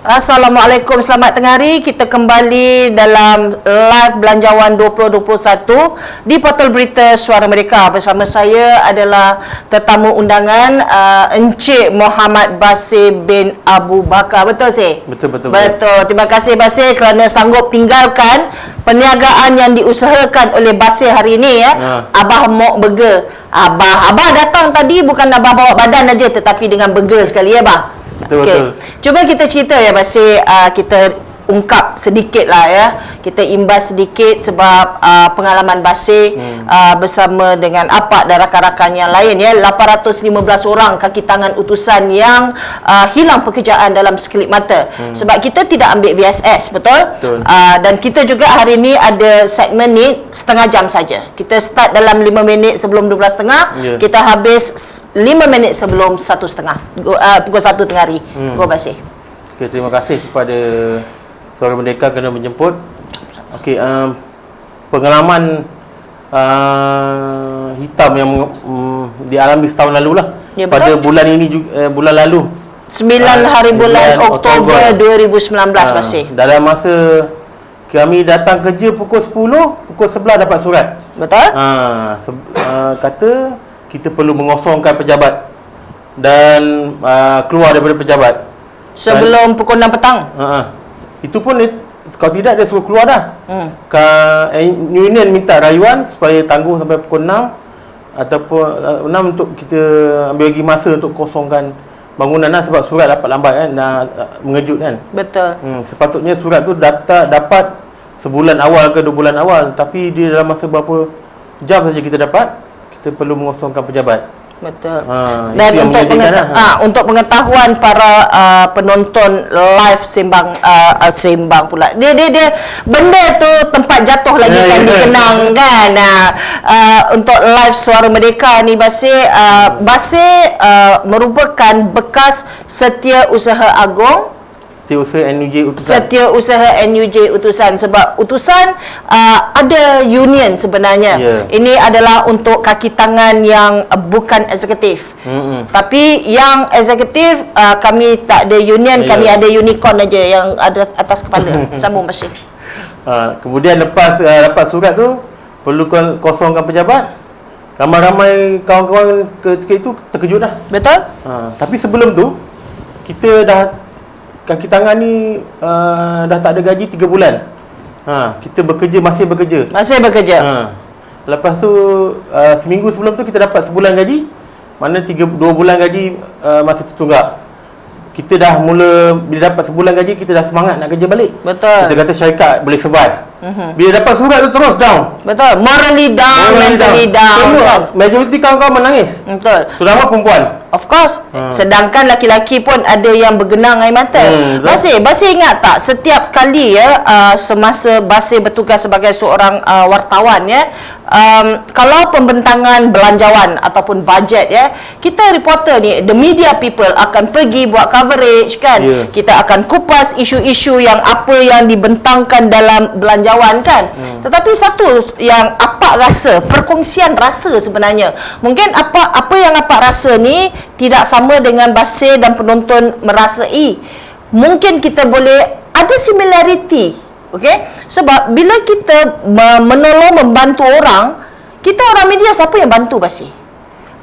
Assalamualaikum, selamat tengah hari. Kita kembali dalam live Belanjawan 2021 di portal berita Suara Merdeka. Bersama saya adalah tetamu undangan Encik Muhammad Basir bin Abu Bakar. Betul sih? Betul. Terima kasih Basir kerana sanggup tinggalkan perniagaan yang diusahakan oleh Basir hari ini ya. Abah Mok Burger. Abah datang tadi bukan abah bawa badan aja, tetapi dengan burger sekali ya, Abah. Betul. Cuba kita cerita ya Basir, kita ungkap sedikit lah ya. Kita imbas sedikit sebab pengalaman Basir bersama dengan Apak dan rakan-rakan yang lain ya. 815 orang kaki tangan utusan yang hilang pekerjaan dalam sekelip mata. Sebab kita tidak ambil VSS, betul? Dan kita juga hari ini ada segmen ni setengah jam saja. Kita start dalam 5 minit sebelum 12.30, kita habis 5 minit sebelum 1.30, pukul 1 tengah hari. Go Basir. Okay, terima kasih kepada Suara Merdeka kerana menjemput. Okey, pengalaman hitam yang dialami setahun lalu lah. Ya, pada bulan ini bulan lalu 9 hari bulan Oktober 2019 Basir. Dalam masa kami datang kerja pukul 10, pukul 11 dapat surat. Betul? Kata kita perlu mengosongkan pejabat dan keluar daripada pejabat sebelum pukul 6 petang. Itu pun kalau tidak dia suruh keluar dah. Union minta rayuan supaya tangguh sampai pukul 6 ataupun 6 untuk kita ambil lagi masa untuk kosongkan bangunan lah, sebab surat dapat lambat kan, mengejut kan. Betul. Sepatutnya surat tu dapat sebulan awal ke 2 bulan awal, tapi dia dalam masa berapa jam saja kita dapat. Kita perlu mengosongkan pejabat. Betul. Dan untuk pengetahuan para penonton live sembang pula. Dia benda tu tempat jatuh lagi kan dikenang kan. Untuk live Suara Merdeka ni Basir merupakan bekas Setiausaha Agong, Setiausaha NUJ Utusan. Sebab utusan ada union sebenarnya. Ini adalah untuk kaki tangan yang bukan eksekutif. Tapi yang eksekutif kami tak ada union, kami ada unicorn aja yang ada atas kepala. Sambung Basir. Kemudian lepas dapat surat tu, perlu kosongkan pejabat. Ramai-ramai kawan-kawan ketika itu terkejut dah. Betul? Tapi sebelum tu kita dah kaki tangan ni dah tak ada gaji 3 bulan. Kita masih bekerja. Lepas tu seminggu sebelum tu kita dapat sebulan gaji. Mana 2 bulan gaji masih tertunggak. Kita dah mula, bila dapat sebulan gaji kita dah semangat nak kerja balik. Betul. Kita kata syarikat boleh survive. Bila dapat surat tu terus down. Betul. Morally down, mentally down. Majoriti kawan-kawan menangis. Betul. Terutama perempuan. Of course. Sedangkan laki-laki pun ada yang bergenang air mata. Basir ingat tak setiap kali ya semasa Basir bertugas sebagai seorang wartawan ya, kalau pembentangan belanjawan ataupun bajet ya, kita reporter ni, the media people akan pergi buat coverage kan. Kita akan kupas isu-isu yang apa yang dibentangkan dalam belanjawan kan. Tetapi satu yang Apak rasa, perkongsian rasa sebenarnya, mungkin apa yang Apak rasa ni tidak sama dengan Basir dan penonton merasai. Mungkin kita boleh ada similarity. Okey? Sebab bila kita menolong, membantu orang, kita orang media siapa yang bantu Basir?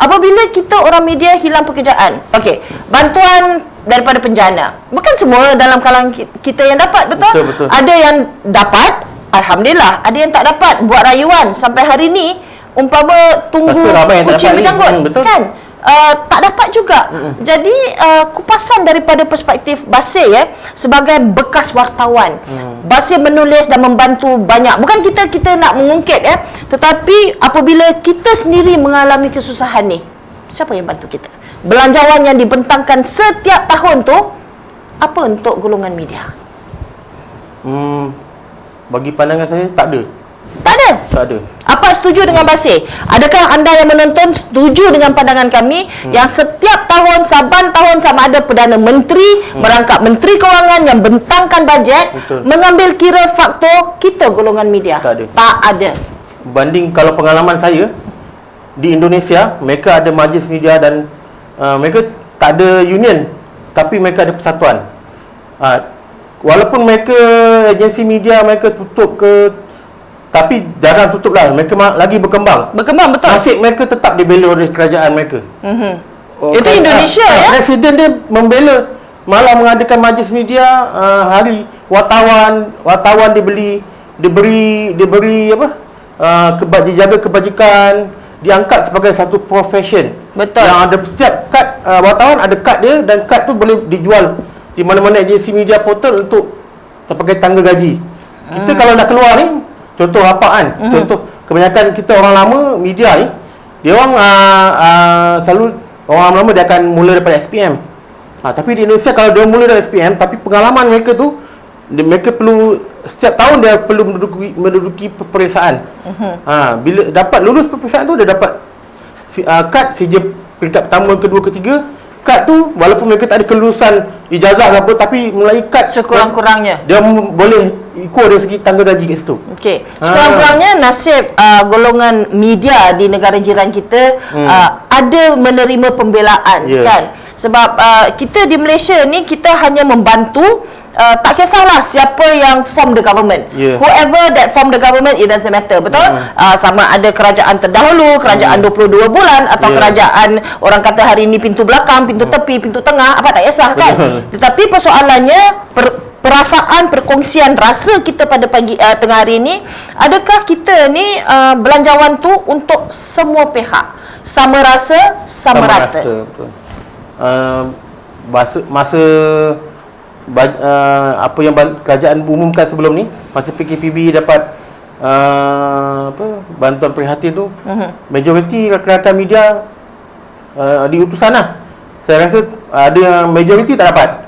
Apabila kita orang media hilang pekerjaan, okey, bantuan daripada penjana, bukan semua dalam kalangan kita yang dapat, betul? Ada yang dapat, alhamdulillah. Ada yang tak dapat, buat rayuan sampai hari ni, umpama tunggu kucing berjanggut kan, tak dapat juga. Jadi kupasan daripada perspektif Basir ya, sebagai bekas wartawan, Basir menulis dan membantu banyak. Bukan kita nak mengungkit ya, tetapi apabila kita sendiri mengalami kesusahan ni, siapa yang bantu kita? Belanjawan yang dibentangkan setiap tahun tu apa untuk golongan media? Bagi pandangan saya tak ada. Tak ada. Apa setuju dengan Basir? Adakah anda yang menonton setuju dengan pandangan kami yang setiap tahun Saban tahun sama ada Perdana Menteri, merangkap Menteri Kewangan yang bentangkan bajet, mengambil kira faktor kita golongan media? Tak ada. Banding kalau pengalaman saya di Indonesia, mereka ada majlis media dan mereka tak ada union, tapi mereka ada persatuan. walaupun mereka agensi media mereka tutup ke, tapi jarang tutup lah, mereka lagi berkembang, betul. nasib mereka tetap dibela oleh kerajaan mereka. Itu Indonesia ya. Presiden dia membela, malah mengadakan majlis media hari wartawan diberi apa, dijaga kebajikan, diangkat sebagai satu profession. Betul. Yang ada setiap kad wartawan ada kad dia, dan kad tu boleh dijual di mana-mana agensi media portal untuk sebagai tangga gaji. Kita kalau nak keluar ni, contoh apaan? Contoh kebanyakan kita orang lama media ni, dia orang selalu orang lama dia akan mula daripada SPM. Tapi di Indonesia kalau dia mula dari SPM, tapi pengalaman mereka tu, mereka perlu setiap tahun dia perlu menduduki peperiksaan. Bila dapat lulus peperiksaan tu, dia dapat kad CJ peringkat pertama, kedua, ketiga. Kad tu walaupun mereka tak ada kelulusan ijazah ke apa, tapi melalui kad sekurang-kurangnya dia boleh ikut dari segi tangga gaji kat situ. Okey. Sekurang-kurangnya nasib golongan media di negara jiran kita ada menerima pembelaan, kan? Sebab kita di Malaysia ni, kita hanya membantu, tak kisahlah siapa yang form the government, whoever that form the government, it doesn't matter, betul? Sama ada kerajaan terdahulu, kerajaan 22 bulan, atau kerajaan orang kata hari ni pintu belakang, pintu tepi, pintu tengah, apa tak kisah, kan? Tetapi persoalannya perasaan, perkongsian rasa kita pada pagi tengah hari ini, adakah kita ni belanjawan tu untuk semua pihak, sama rasa, sama rata? Betul. Masa apa yang kerajaan umumkan sebelum ni, masa PKPB dapat bantuan prihatin tu, majoriti rakan-rakan media di utusan lah. Saya rasa ada yang majoriti tak dapat.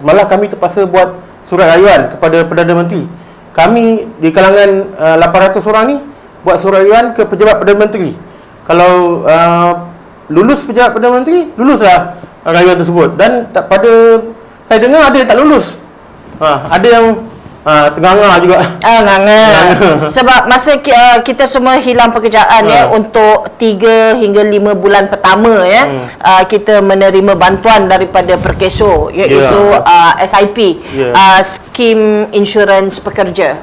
Malah kami terpaksa buat surat rayuan kepada Perdana Menteri. Kami di kalangan 800 orang ni buat surat rayuan ke pejabat Perdana Menteri. Kalau lulus pejabat Perdana Menteri, luluslah rayuan tersebut. Dan pada saya dengar ada yang tak lulus. Ada yang tengah-tengah juga. Nganga. Sebab masa kita semua hilang pekerjaan untuk 3 hingga 5 bulan pertama kita menerima bantuan daripada Perkeso, iaitu SIP, Skim Insurans Pekerja.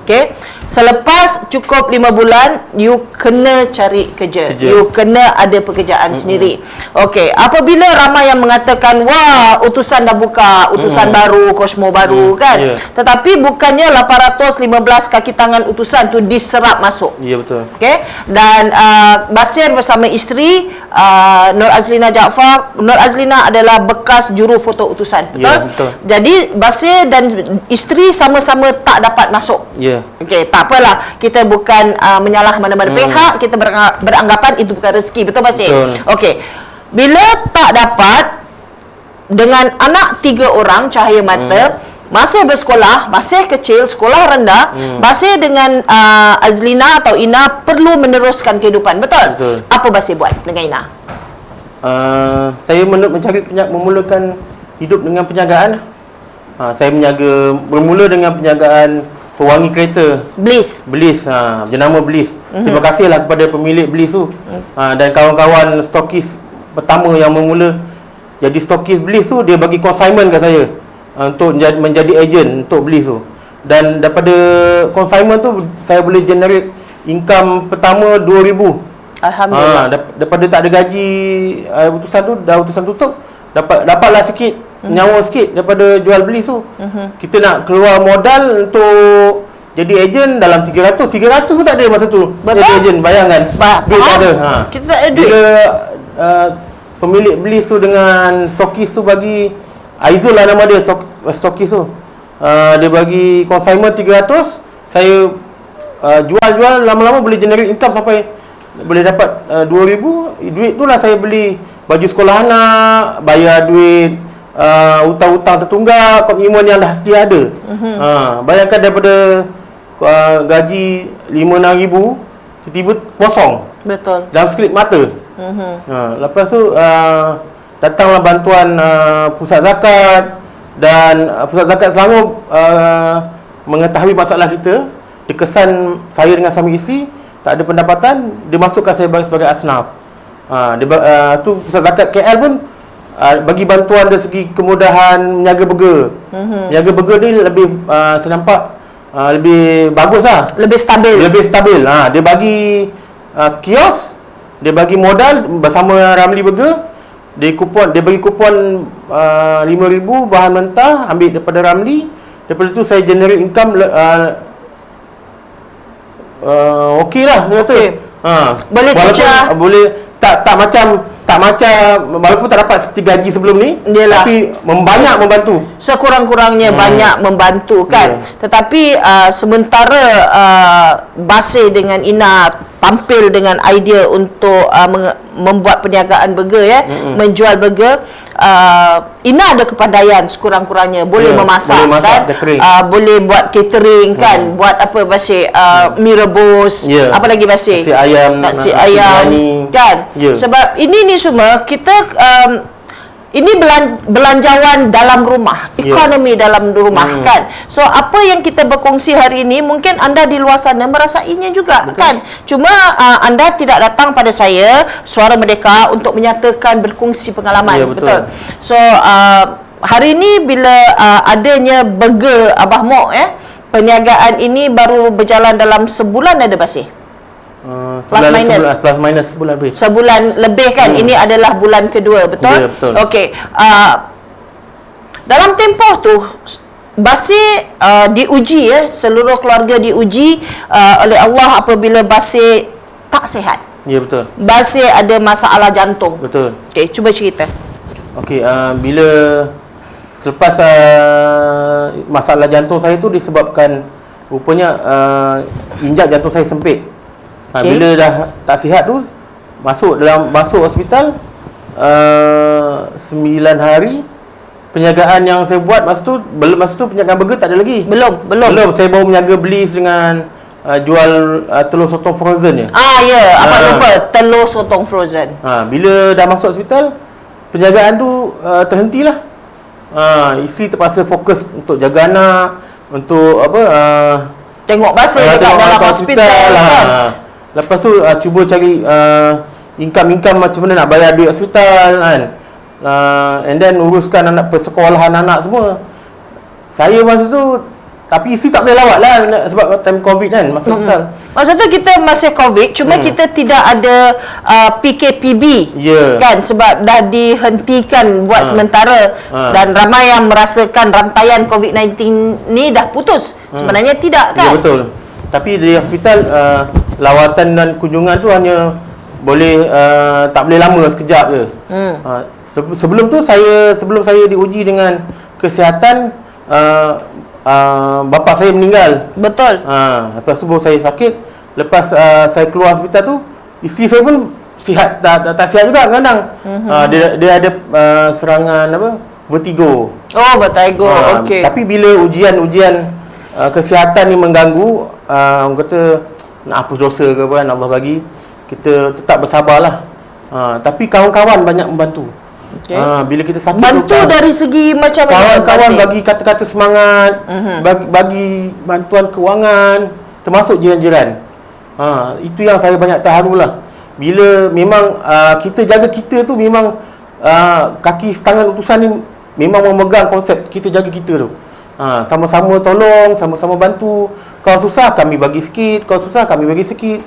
Okey. Selepas cukup 5 bulan, you kena cari kerja. You kena ada pekerjaan sendiri. Okey, apabila ramai yang mengatakan, wah, utusan dah buka, utusan baru, Kosmo baru, kan? Tetapi bukannya 815 kaki tangan utusan tu diserap masuk. Ya, betul. Okey. Dan Basir bersama isteri Nur Azlina Jaafar. Nur Azlina adalah bekas juru foto utusan. Betul? Ya, betul. Jadi Basir dan isteri sama-sama tak dapat masuk. Ya. Okey, tak apalah. Kita bukan menyalah mana-mana pihak, kita beranggapan itu bukan rezeki. Betul, Basir? Okey. Bila tak dapat, dengan anak 3 orang cahaya mata, masih bersekolah, masih kecil, sekolah rendah, Basir dengan Azlina atau Ina perlu meneruskan kehidupan. Betul? Apa Basir buat dengan Ina? Saya memulakan hidup dengan penjagaan. Saya bermula dengan penjagaan pewangi kereta Bliss, jenama Bliss. Terima kasihlah kepada pemilik Bliss tu, dan kawan-kawan stokis pertama yang memula jadi stokis Bliss tu. Dia bagi consignment kat saya untuk menjadi ejen untuk Bliss tu. Dan daripada consignment tu saya boleh generate income pertama 2,000. Alhamdulillah. Daripada tak ada gaji utusan tutup, dapatlah sikit, nyawa sikit daripada jual Bliss tu. Kita nak keluar modal untuk jadi ejen dalam 300 pun tak ada masa tu. Betul? Jadi ejen, bayangkan. Duit tak ada. Kita tak ada duit. Bila pemilik Bliss tu dengan stokis tu bagi, Aizul lah nama dia, stokis tu, dia bagi consignment 300, saya jual lama-lama boleh generate income sampai boleh dapat 2,000. Duit tu lah saya beli baju sekolah anak, bayar duit hutang-hutang tertunggak, komitmen yang dah sedia ada. Bayangkan daripada gaji 5-6 ribu, tiba-tiba kosong. Betul. Dalam sekelip mata. Lepas tu datanglah bantuan pusat zakat, dan pusat zakat Selangor mengetahui masalah kita. Dikesan saya dengan suami isteri tak ada pendapatan, dia masukkan saya sebagai asnaf. Tu pusat zakat KL pun bagi bantuan dari segi kemudahan meniaga burger. Meniaga burger ni lebih saya nampak lebih bagus lah. Lebih stabil. Lebih stabil. Dia bagi kios, dia bagi modal bersama Ramli Burger. Dia bagi kupon 5,000 bahan mentah, ambil daripada Ramli. Daripada tu saya generate income okey lah dia kata. Okey. Boleh pecah. Boleh tak macam walaupun tak dapat seperti gaji sebelum ni. Yalah. Tapi banyak membantu. Sekurang-kurangnya banyak membantu kan. Tetapi sementara Basir dengan Ina tampil dengan idea untuk membuat perniagaan burger menjual burger, Ina ada kepandaian sekurang-kurangnya, boleh memasak kan, boleh buat catering kan, buat apa Basir, mi rebus, apa lagi Basir, nasi ayam kan. Sebab ini semua kita ini belanjawan dalam rumah, ekonomi dalam rumah kan. So apa yang kita berkongsi hari ini mungkin anda di luar sana merasainya juga kan. Cuma anda tidak datang pada saya Suara Merdeka untuk menyatakan berkongsi pengalaman. Betul. So hari ini bila adanya burger Abah Mok perniagaan ini baru berjalan dalam sebulan ada Basir? Plus minus sebulan lebih. Sebulan lebih kan. Ini adalah bulan kedua, betul? Ya, betul. Okey. Dalam tempoh tu Basir diuji seluruh keluarga diuji oleh Allah apabila Basir tak sihat. Ya, betul. Basir ada masalah jantung. Betul. Okey, cuba cerita. Okey, bila selepas masalah jantung saya tu disebabkan rupanya injap jantung saya sempit. Bila dah tak sihat tu masuk hospital 9 hari. Perniagaan yang saya buat masa tu perniagaan burger tak ada lagi. Belum. Saya baru beli dengan jual telur sotong frozen je. Abang lupa telur sotong frozen. Bila dah masuk hospital, perniagaan tu terhentilah. Isteri terpaksa fokus untuk jaga anak, untuk tengok Basir dekat dalam hospital kan. Lepas tu cuba cari income macam mana nak bayar duit hospital kan. And then uruskan persekolahan anak semua. Saya masa tu, tapi isteri tak boleh lawat lah sebab time COVID kan, masuk hospital. Masa tu kita masih COVID, cuma kita tidak ada PKPB kan, sebab dah dihentikan buat sementara. Dan ramai yang merasakan rantaian COVID-19 ni dah putus. Sebenarnya tidak kan? Ya, betul. Tapi di hospital lawatan dan kunjungan tu hanya boleh tak boleh lama, sekejap je. Sebelum saya diuji dengan kesihatan, bapa saya meninggal. Betul. Lepas tu baru saya sakit. Lepas saya keluar hospital tu, isteri saya pun sihat, tak sihat juga kadang. Dia ada serangan vertigo. Vertigo. Okey. Tapi bila ujian kesihatan ni mengganggu, orang kata nak hapus dosa ke apa kan, Allah bagi, kita tetap bersabarlah. Tapi kawan-kawan banyak membantu. Bila kita sakit bantu dari segi macam mana? Kawan-kawan bagi kata-kata semangat, bagi bantuan kewangan, termasuk jiran-jiran. Itu yang saya banyak terharulah. Bila memang kita jaga kita tu, memang kaki tangan utusan ni memang memegang konsep kita jaga kita tu. Sama-sama tolong, sama-sama bantu. Kau susah, kami bagi sikit. Kau susah, kami bagi sikit.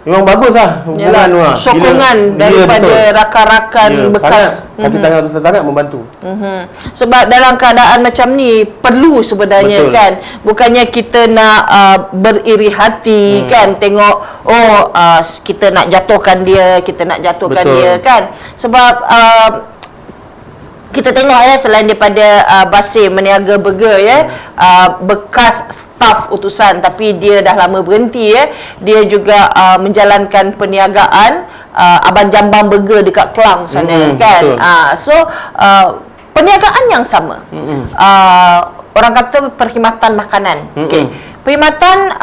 Memang baguslah hubungan tu. Sokongan daripada rakan-rakan bekas. Kaki tangan utusan sangat membantu. Sebab dalam keadaan macam ni perlu sebenarnya kan. Bukannya kita nak beriri hati kan, tengok kita nak jatuhkan dia, dia kan. Sebab kita tengok selain daripada Basir meniaga burger bekas staf utusan, tapi dia dah lama berhenti dia juga menjalankan perniagaan Abang Jambang Burger dekat Kelang sana kan. So perniagaan yang sama. Orang kata perkhidmatan makanan. Perkhidmatan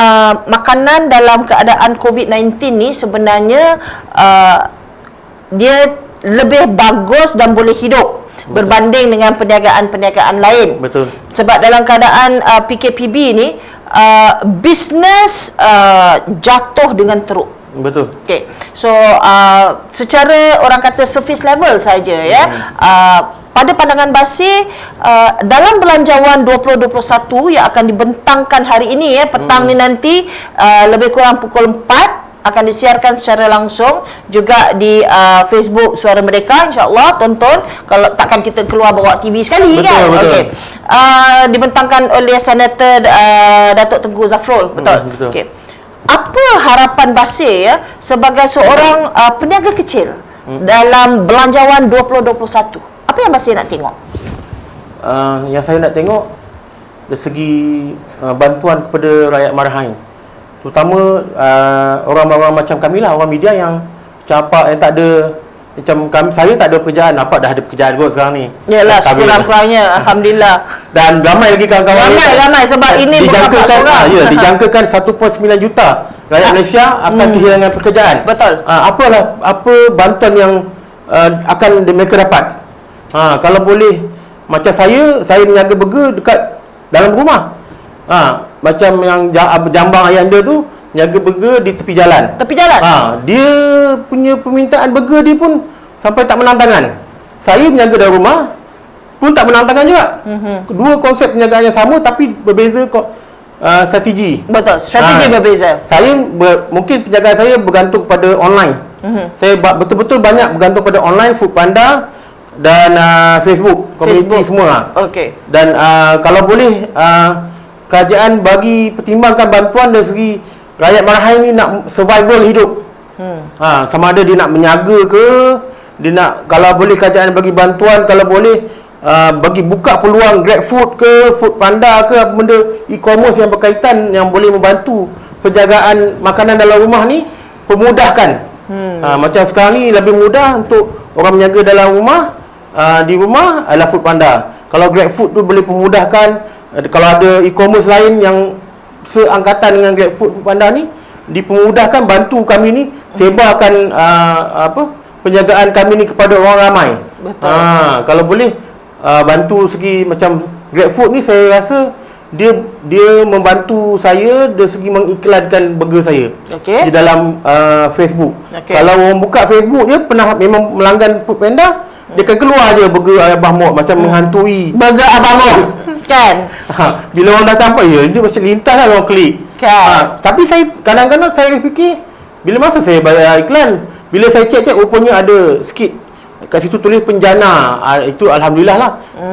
makanan dalam keadaan COVID-19 ni sebenarnya dia lebih bagus dan boleh hidup berbanding dengan perniagaan-perniagaan lain. Betul. Sebab dalam keadaan PKPB ni bisnes jatuh dengan teruk. Betul. Okey. So secara orang kata surface level saja ya. Pada pandangan Basir, dalam belanjawan 2021 yang akan dibentangkan hari ini petang ni nanti, lebih kurang pukul 4 akan disiarkan secara langsung juga di Facebook Suara Merdeka, insya-Allah tonton, kalau takkan kita keluar bawa TV sekali. Betul, kan. Okey. Dibentangkan oleh Senator Datuk Tengku Zafrul, betul. Okey. Apa harapan Basir sebagai seorang peniaga kecil dalam belanjawan 2021? Apa yang Basir nak tengok? Yang saya nak tengok dari segi bantuan kepada rakyat Marahain, terutama orang-orang macam kami lah, orang media yang macam apa yang tak ada, macam kami, saya tak ada pekerjaan, apa dah ada pekerjaan kot sekarang ni. Yalah, sekurang-kurangnya alhamdulillah. Dan ramai lagi kawan-kawan ramai sebab ini dijangkakan dijangkakan 1.9 juta rakyat Malaysia akan kehilangan pekerjaan. Betul. Apa bantuan yang akan mereka dapat? Kalau boleh, macam saya meniaga burger dekat dalam rumah. Macam yang jambang ayanda tu niaga burger di tepi jalan. Dia punya permintaan burger dia pun sampai tak menang tangan. Saya meniaga dalam rumah pun tak menang tangan juga. Dua konsep perniagaan yang sama tapi berbeza strategi. Betul, strategi berbeza. Mungkin perniagaan saya bergantung pada online. Saya betul-betul banyak bergantung pada online, Foodpanda dan Facebook, community semua. Okey. Dan kalau boleh kerajaan bagi pertimbangkan bantuan dari segi rakyat Marahain ni nak survival hidup. Sama ada dia nak menyaga ke, dia nak, kalau boleh kerajaan bagi bantuan, kalau boleh bagi buka peluang GrabFood ke, Foodpanda ke, apa benda e-commerce yang berkaitan yang boleh membantu penjagaan makanan dalam rumah ni, pemudahkan. Macam sekarang ni lebih mudah untuk orang menjaga dalam rumah, di rumah adalah Foodpanda. Kalau GrabFood tu boleh pemudahkan, kalau ada e-commerce lain yang seangkatan dengan GrabFood, Foodpanda ni, dipermudahkan, bantu kami ni sebarkan penjagaan kami ni kepada orang ramai. Betul. Kalau boleh bantu segi macam GrabFood ni, saya rasa dia membantu saya dari segi mengiklankan burger saya di dalam Facebook. Kalau orang buka Facebook dia memang melanggan Foodpanda, dia akan keluar je burger Abah Mok macam menghantui burger Abah Mok. Kan? Bila orang datang dia macam lintas lah, orang klik. Tapi saya kadang-kadang saya fikir, bila masa saya bayar iklan, bila saya cek rupanya ada sikit kat situ tulis penjana. Itu alhamdulillah lah.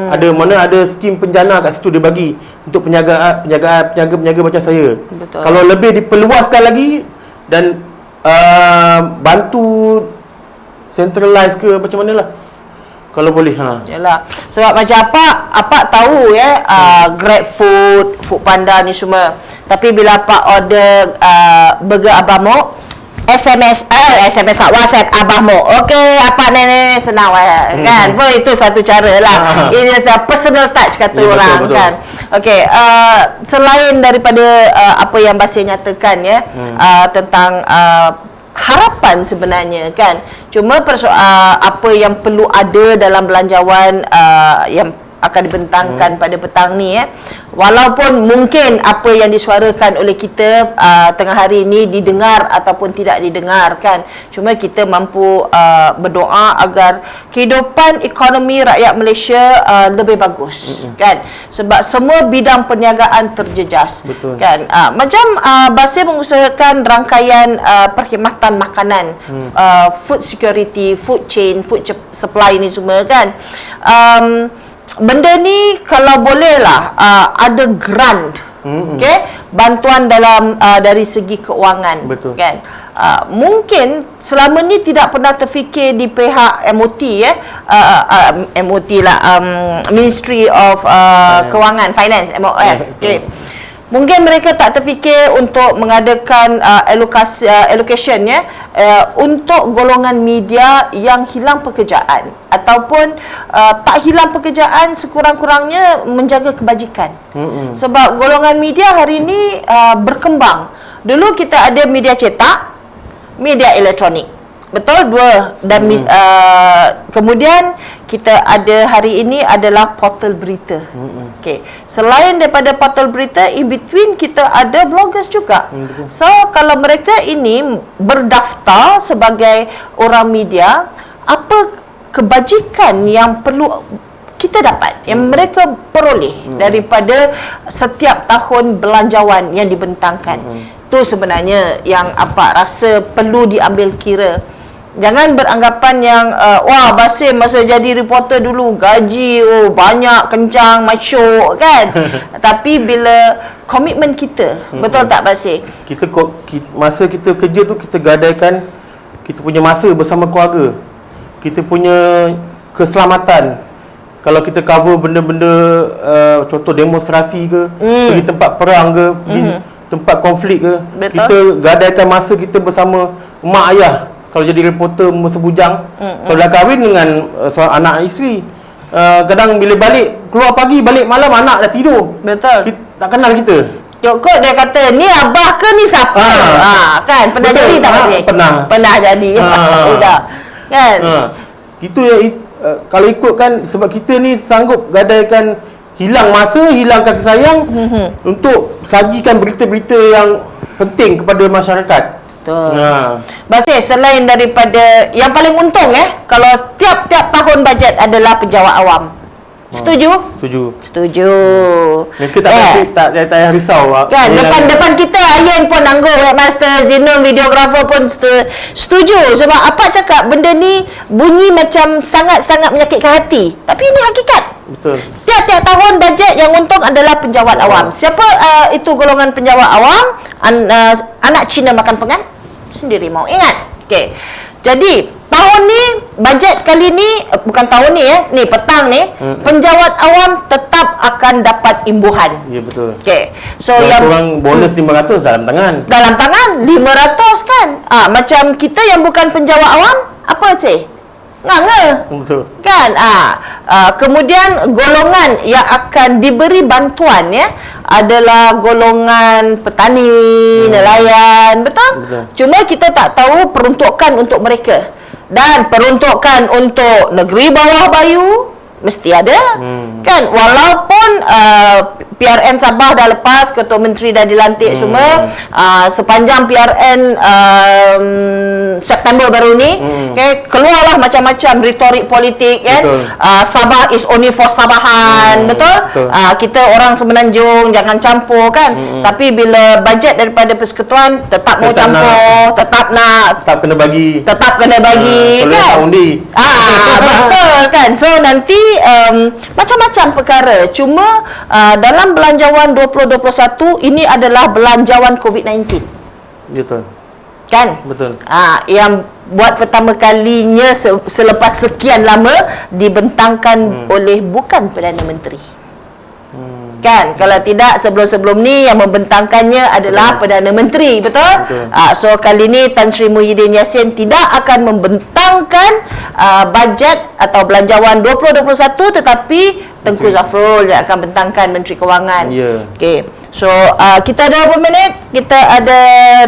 Ada skim penjana kat situ dia bagi untuk peniaga macam saya. Betul. Kalau lebih diperluaskan lagi dan bantu centralize ke macam mana lah, kalau boleh. Yalah. Sebab macam apa tahu GrabFood, Foodpanda ni semua. Tapi bila apa order burger Abah Mok, SMS WhatsApp Abah Mok. Okey, apa nenek senang kan. Itu satu cara lah. Ini personal touch kata orang, betul. Kan. Okey, selain daripada apa yang Basir nyatakan tentang harapan sebenarnya kan. Cuma apa yang perlu ada dalam belanjawan yang akan dibentangkan pada petang ni walaupun mungkin apa yang disuarakan oleh kita tengah hari ini didengar ataupun tidak didengar kan, cuma kita mampu berdoa agar kehidupan ekonomi rakyat Malaysia lebih bagus kan, sebab semua bidang perniagaan terjejas. Betul. Kan. Macam Basir mengusahakan rangkaian perkhidmatan makanan, food security, food chain, food supply ni semua kan. Benda ni kalau bolehlah ada grant, bantuan dalam dari segi keuangan. Betul. Kan. Mungkin selama ni tidak pernah terfikir di pihak MOT MOT lah, Ministry of Kewangan, Finance, MOF. Mungkin mereka tak terfikir untuk mengadakan allocation untuk golongan media yang hilang pekerjaan ataupun tak hilang pekerjaan, sekurang-kurangnya menjaga kebajikan. Sebab golongan media hari ini berkembang. Dulu kita ada media cetak, media elektronik. Betul, 2. Dan kemudian kita ada hari ini adalah portal berita. Okey. Selain daripada portal berita, in between kita ada bloggers juga. So kalau mereka ini berdaftar sebagai orang media, apa kebajikan yang perlu kita dapat, yang mereka peroleh daripada setiap tahun belanjawan yang dibentangkan? Itu sebenarnya yang apa rasa perlu diambil kira. Jangan beranggapan yang wah Basim masa jadi reporter dulu gaji banyak, kencang, masyuk kan. Tapi bila komitmen kita, betul tak Basim? Masa kita kerja tu kita gadaikan kita punya masa bersama keluarga. Kita punya keselamatan. Kalau kita cover benda-benda contoh demonstrasi ke, pergi tempat perang ke, pergi tempat konflik ke, betul. kita gadaikan masa kita bersama mak ayah. Kalau jadi reporter masa bujang, kalau dah kahwin dengan seorang anak isteri, kadang bila balik, keluar pagi, balik malam, anak dah tidur. Betul. Tak kenal kita. Kot dia kata, ni abah ke ni siapa? Kan? Pernah betul. jadi tak Masih? Pernah jadi. Udah. Kan? Itu yang kalau ikutkan, sebab kita ni sanggup gadaikan hilang masa, hilang kasih sayang untuk sajikan berita-berita yang penting kepada masyarakat. Betul. Basir, selain daripada yang paling untung kalau tiap-tiap tahun bajet adalah penjawat awam. Setuju? Setuju. Mereka tak payah risau. Kan depan kita Ayen pun nanggung, webmaster, Zinon, videographer pun setuju. Sebab apa cakap benda ni bunyi macam sangat-sangat menyakitkan hati. Tapi ini hakikat. Betul. Tiap-tiap tahun bajet yang untung adalah penjawat awam. Siapa itu golongan penjawat awam? Anak Cina makan pengat sendiri mau ingat. Okey. Jadi tahun ni bajet kali ni bukan tahun ni ni petang ni penjawat awam tetap akan dapat imbuhan. Ya betul. Okey. So kalau yang kurang bonus 500 dalam tangan. Dalam tangan 500 kan. Macam kita yang bukan penjawat awam apa cik? Nganga. Betul. Kan? Kemudian golongan yang akan diberi bantuan adalah golongan petani, nelayan, betul? Cuma kita tak tahu peruntukan untuk mereka. Dan peruntukan untuk negeri bawah bayu mesti ada. Kan? Walaupun PRN Sabah dah lepas, Ketua Menteri dah dilantik semua, sepanjang PRN September baru ni, keluarlah macam-macam retorik politik kan. Sabah is only for Sabahan, betul? Kita orang Semenanjung jangan campur kan. Tapi bila bajet daripada Persekutuan tetap mau campur, tetap kena bagi kan. Betul kan. So nanti macam-macam perkara. Cuma dalam belanjawan 2021 ini adalah belanjawan COVID-19. Betul. Kan? Betul. Yang buat pertama kalinya selepas sekian lama dibentangkan oleh bukan Perdana Menteri. Kan? Kalau tidak sebelum-sebelum ni yang membentangkannya adalah Perdana Menteri, betul? So kali ni Tan Sri Muhyiddin Yassin tidak akan membentangkan bajet atau belanjawan 2021 tetapi Tengku Zafrul yang akan bentangkan Menteri Kewangan. Okey. So kita ada berapa minit? Kita ada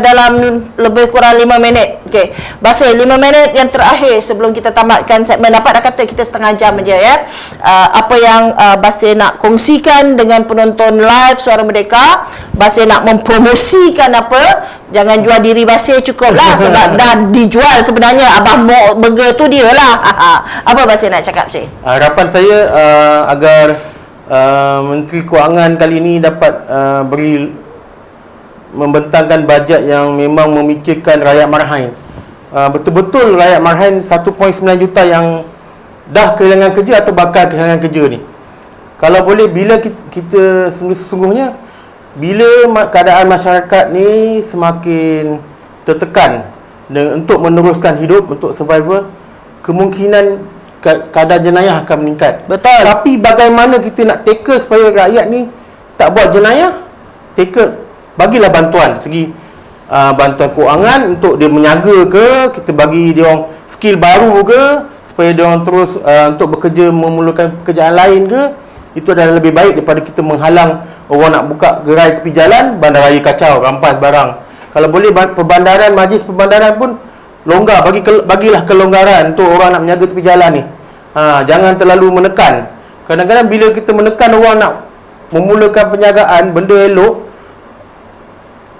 dalam lebih kurang 5 minit. Okey. Basir 5 minit yang terakhir sebelum kita tamatkan segmen. Dapat dah kata kita setengah jam aja apa yang Basir nak kongsikan dengan penonton live Suara Merdeka? Basir nak mempromosikan apa? Jangan jual diri Basir cukuplah sebab dah dijual sebenarnya. Abah Mok Burger tu dia lah. Apa Basir nak cakap sih? Harapan saya agar Menteri Kewangan kali ini dapat membentangkan bajet yang memang memikirkan rakyat Marhain. Betul-betul rakyat Marhain 1.9 juta yang dah kehilangan kerja atau bakal kehilangan kerja ni. Kalau boleh, bila kita sesungguhnya bila keadaan masyarakat ni semakin tertekan untuk meneruskan hidup, untuk survival, kemungkinan kadar jenayah akan meningkat. Betul. Tapi bagaimana kita nak tackle supaya rakyat ni tak buat jenayah? Bagilah bantuan segi bantuan kewangan untuk dia menyaga ke, kita bagi dia orang skill baru ke supaya dia orang terus untuk bekerja, memerlukan pekerjaan lain ke. Itu adalah lebih baik daripada kita menghalang orang nak buka gerai tepi jalan, bandaraya kacau, rampas barang. Kalau boleh perbandaran, majlis perbandaran pun longgar, bagilah kelonggaran untuk orang nak menjaga tepi jalan ni. Jangan terlalu menekan. Kadang-kadang bila kita menekan orang nak memulakan penjagaan benda elok,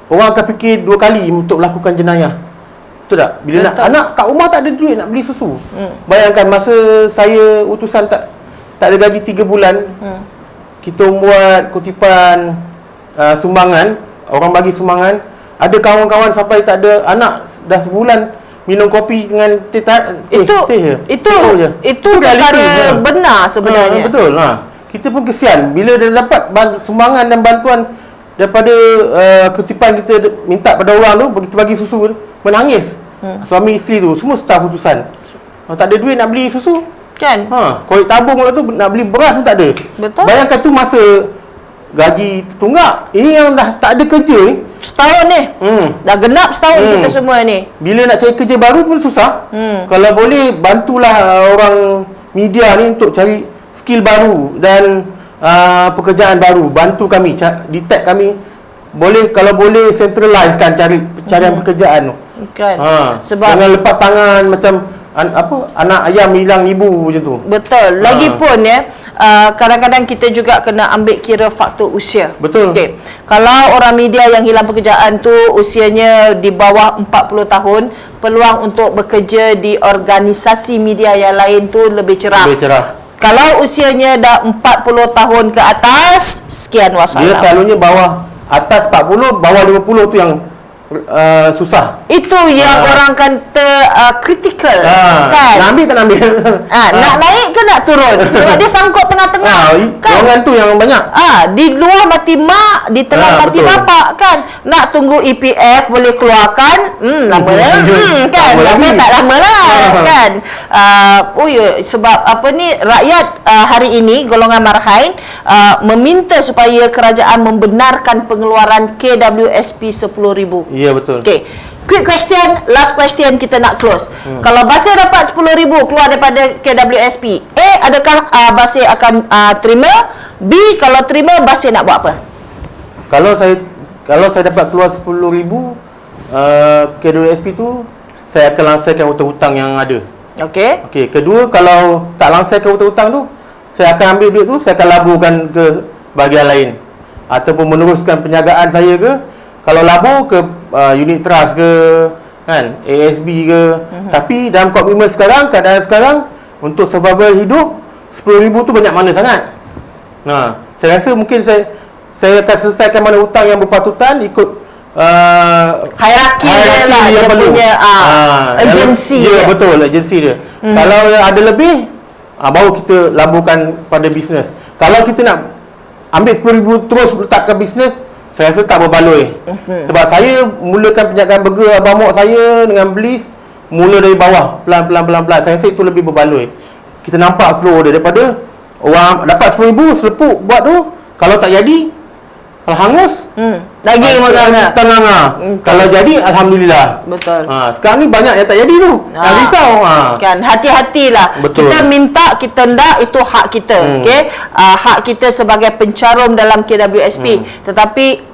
orang akan fikir 2 kali untuk melakukan jenayah. Betul tak? Bila nak anak kat rumah tak ada duit nak beli susu. Bayangkan masa saya utusan tak ada gaji 3 bulan. Kita buat kutipan sumbangan, orang bagi sumbangan. Ada kawan-kawan sampai tak ada anak dah sebulan minum kopi dengan teh je. Itu perkara benar sebenarnya. Betul. Kita pun kesian bila dia dapat sumbangan dan bantuan daripada kutipan kita minta pada orang tu, kita bagi susu tu, menangis. Suami isteri tu semua staf utusan. Tak ada duit nak beli susu. Kan? Korek tabung tu nak beli beras pun tak ada. Betul. Bayangkan tu masa gaji tertunggak. Ini yang dah tak ada kerja ni. Setahun ni. Dah genap setahun kita semua ni. Bila nak cari kerja baru pun susah. Kalau boleh bantulah orang media ni untuk cari skill baru dan pekerjaan baru. Bantu kami, detect kami. Kalau boleh centralize kan carian pekerjaan tu. Kan. Sebab jangan lepas tangan macam anak ayam hilang ibu macam tu. Betul. Lagipun kadang-kadang kita juga kena ambil kira faktor usia. Betul. Okey. Kalau orang media yang hilang pekerjaan tu usianya di bawah 40 tahun, peluang untuk bekerja di organisasi media yang lain tu lebih cerah. Kalau usianya dah 40 tahun ke atas, sekian wassalam. Dia selalunya bawah atas 40, bawah 50 tu yang susah. Itu yang orang kata critical. Kan? Nak ambil tak nak ambil? Nak naik ke nak turun? Sebab dia sangkut tengah-tengah. Kan? Golongan tu yang banyak. Di luar mati mak, di tengah mati betul. bapak kan. Nak tunggu EPF boleh keluarkan, lama lah. Kan? Lama tak lama lah. Kan? Sebab apa ni, rakyat hari ini golongan Marhain meminta supaya kerajaan membenarkan pengeluaran KWSP 10,000. Ya, betul. Okey. Quick question, last question kita nak close. Kalau Basir dapat 10,000 keluar daripada KWSP, A, adakah Basir akan terima? B, kalau terima Basir nak buat apa? Kalau saya dapat keluar 10,000 KWSP tu, saya akan langsaikan hutang-hutang yang ada. Okey. Kedua, kalau tak langsaikan hutang-hutang tu, saya akan ambil duit tu, saya akan laburkan ke bahagian lain ataupun meneruskan penjagaan saya ke. Kalau labur ke unit trust ke, kan, ASB ke. Tapi dalam komitmen sekarang, keadaan sekarang, untuk survival hidup, 10,000 tu banyak mana sangat. Saya rasa mungkin saya akan selesaikan mana hutang yang berpatutan ikut hierarki dia lah, dia punya agensi dia. Betul, agensi dia. Kalau ada lebih, baru kita laburkan pada bisnes. Kalau kita nak ambil 10,000 terus letak ke bisnes, saya rasa tak berbaloi. Sebab saya mulakan penjagaan burger abang mak saya dengan Bliss, mula dari bawah, pelan-pelan. Saya rasa itu lebih berbaloi. Kita nampak flow dia daripada orang dapat 10,000 selepuk buat tu, kalau tak jadi, kalau hangus, lagi tenang. Kalau jadi, alhamdulillah. Betul. Sekarang ni banyak yang tak jadi tu. Risau. Kan, hati-hatilah. Betul. Kita minta, kita ndak, itu hak kita. Okey. Hak kita sebagai pencarum dalam KWSP. Tetapi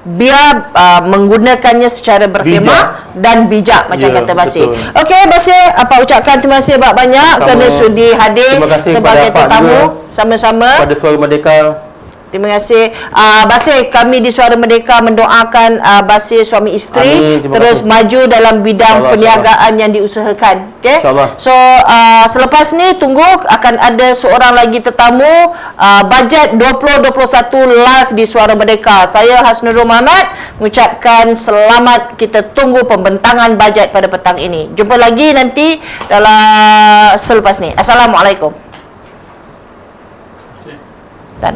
biar menggunakannya secara berkhidmat dan bijak macam kata Basir. Okey, Basir, ucapkan terima kasih banyak kerana sudi hadir sebagai tetamu sama-sama pada Suara Merdeka. Terima kasih. Basir, kami di Suara Merdeka mendoakan Basir suami isteri terus maju dalam bidang perniagaan yang diusahakan. Okay? So, selepas ni tunggu akan ada seorang lagi tetamu bajet 2021 live di Suara Merdeka. Saya Hasnurul Muhammad mengucapkan selamat, kita tunggu pembentangan bajet pada petang ini. Jumpa lagi nanti dalam selepas ni. Assalamualaikum. Dan